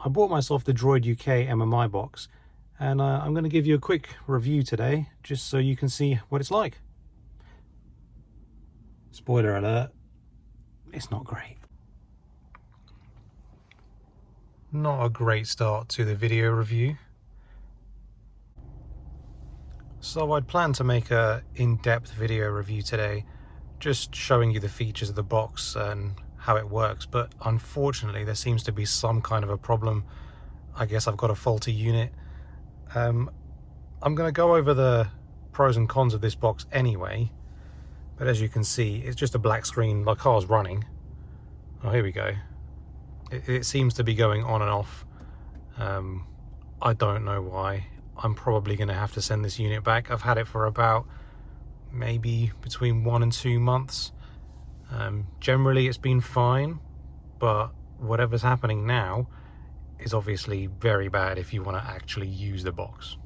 I bought myself the Droid UK MMI box, and I'm going to give you a quick review today, just so you can see what it's like. Spoiler alert, it's not great. Not a great start to the video review. So I'd planned to make a in-depth video review today, just showing you the features of the box and how it works, but unfortunately there seems to be some kind of a problem. I guess I've got a faulty unit. I'm going to go over the pros and cons of this box anyway, but as you can see, it's just a black screen. My car's running. Oh, here we go. It seems to be going on and off. I don't know why. I'm probably going to have to send this unit back. I've had it for about maybe between 1 and 2 months. Generally it's been fine, but whatever's happening now is obviously very bad if you want to actually use the box.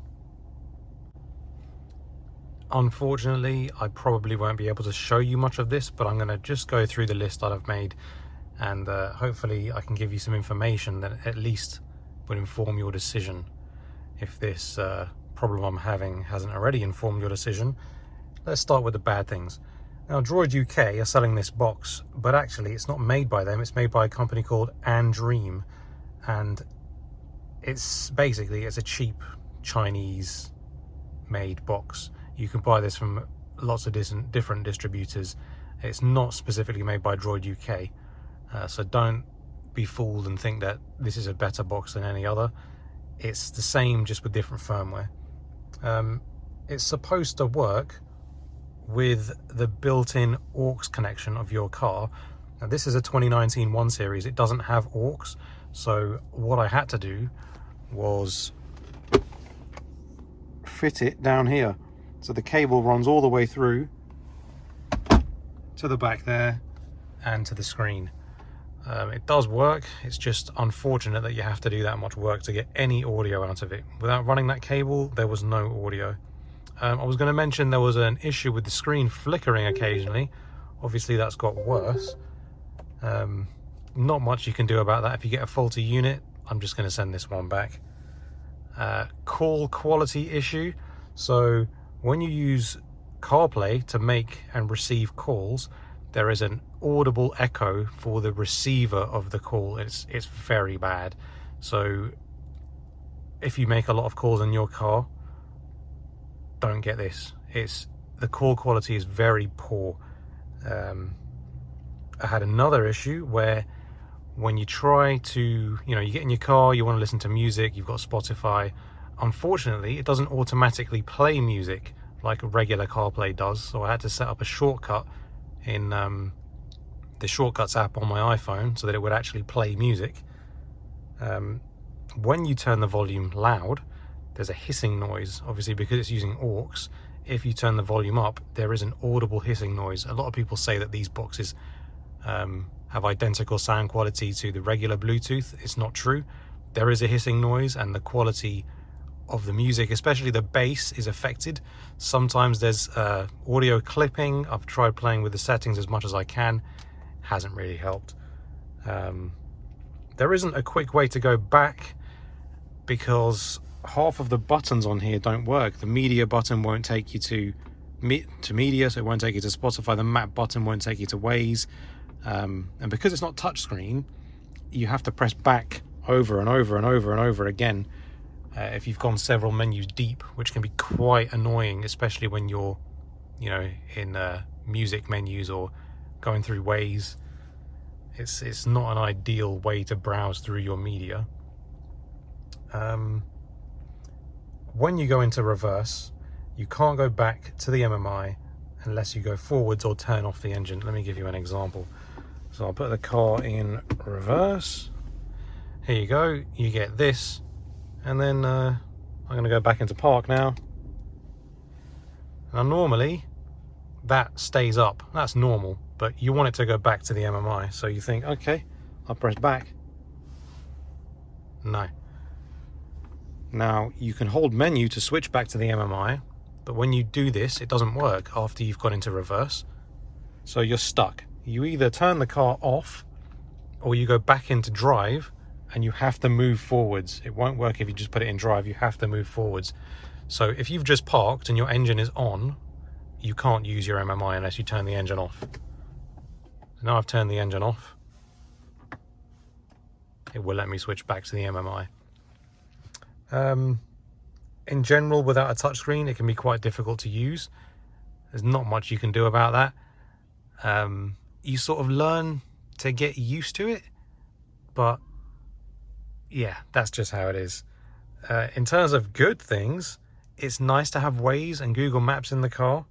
Unfortunately, I probably won't be able to show you much of this, but I'm going to just go through the list that I've made, and hopefully I can give you some information that at least would inform your decision. If this problem I'm having hasn't already informed your decision, let's start with the bad things. Now, Droid UK are selling this box, but actually it's not made by them. It's made by a company called iDrive, and it's basically a cheap Chinese made box. You can buy this from lots of different distributors. It's not specifically made by Droid UK, so don't be fooled and think that this is a better box than any other. It's the same, just with different firmware. It's supposed to work with the built-in aux connection of your car. Now, this is a 2019 1 Series. It doesn't have aux, so what I had to do was fit it down here. So the cable runs all the way through to the back there and to the screen. It does work. It's just unfortunate that you have to do that much work to get any audio out of it. Without running that cable, there was no audio. I was going to mention there was an issue with the screen flickering occasionally. Obviously that's got worse. Not much you can do about that. If you get a faulty unit, I'm just going to send this one back. Call quality issue. So when you use CarPlay to make and receive calls, there is an audible echo for the receiver of the call. It's very bad. So if you make a lot of calls in your car, don't get this. The call quality is very poor. I had another issue where when you try to, you get in your car, you want to listen to music, you've got Spotify. Unfortunately, it doesn't automatically play music like a regular CarPlay does. So I had to set up a shortcut in the Shortcuts app on my iPhone so that it would actually play music. When you turn the volume loud, there's a hissing noise. Obviously, because it's using aux, if you turn the volume up, there is an audible hissing noise. A lot of people say that these boxes have identical sound quality to the regular Bluetooth. It's not true. There is a hissing noise, and the quality of the music, especially the bass, is affected. Sometimes there's audio clipping. I've tried playing with the settings as much as I can. Hasn't really helped. There isn't a quick way to go back because half of the buttons on here don't work. The media button won't take you to media, so it won't take you to Spotify. The map button won't take you to Waze. And because it's not touchscreen, you have to press back over and over and over and over again if you've gone several menus deep, which can be quite annoying, especially when you're, in music menus or going through Waze. It's not an ideal way to browse through your media. When you go into reverse, you can't go back to the MMI unless you go forwards or turn off the engine. Let me give you an example. So I'll put the car in reverse. Here you go. You get this. And then I'm going to go back into park now. Now normally that stays up. That's normal. But you want it to go back to the MMI. So you think, okay, I'll press back. No. Now, you can hold menu to switch back to the MMI, but when you do this, it doesn't work after you've gone into reverse. So you're stuck. You either turn the car off or you go back into drive and you have to move forwards. It won't work if you just put it in drive. You have to move forwards. So if you've just parked and your engine is on, you can't use your MMI unless you turn the engine off. Now I've turned the engine off, it will let me switch back to the MMI. In general, without a touchscreen, it can be quite difficult to use. There's not much you can do about that. You sort of learn to get used to it, but yeah, that's just how it is. In terms of good things, it's nice to have Waze and Google Maps in the car,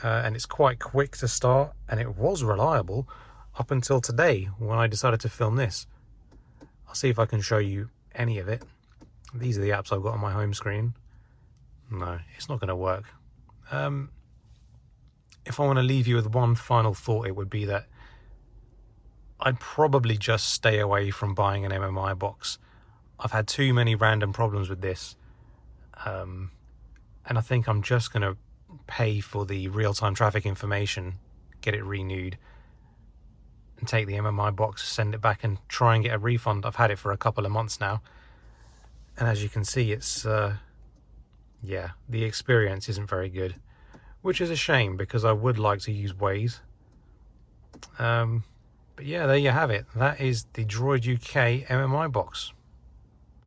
and it's quite quick to start, and it was reliable up until today when I decided to film this. I'll see if I can show you any of it. These are the apps I've got on my home screen. No, it's not going to work. If I want to leave you with one final thought, it would be that I'd probably just stay away from buying an MMI box. I've had too many random problems with this, and I think I'm just going to pay for the real-time traffic information, get it renewed, and take the MMI box, send it back and try and get a refund. I've had it for a couple of months now, and as you can see, it's yeah, the experience isn't very good, which is a shame because I would like to use Waze. But yeah, there you have it. That is the Droid UK MMI box.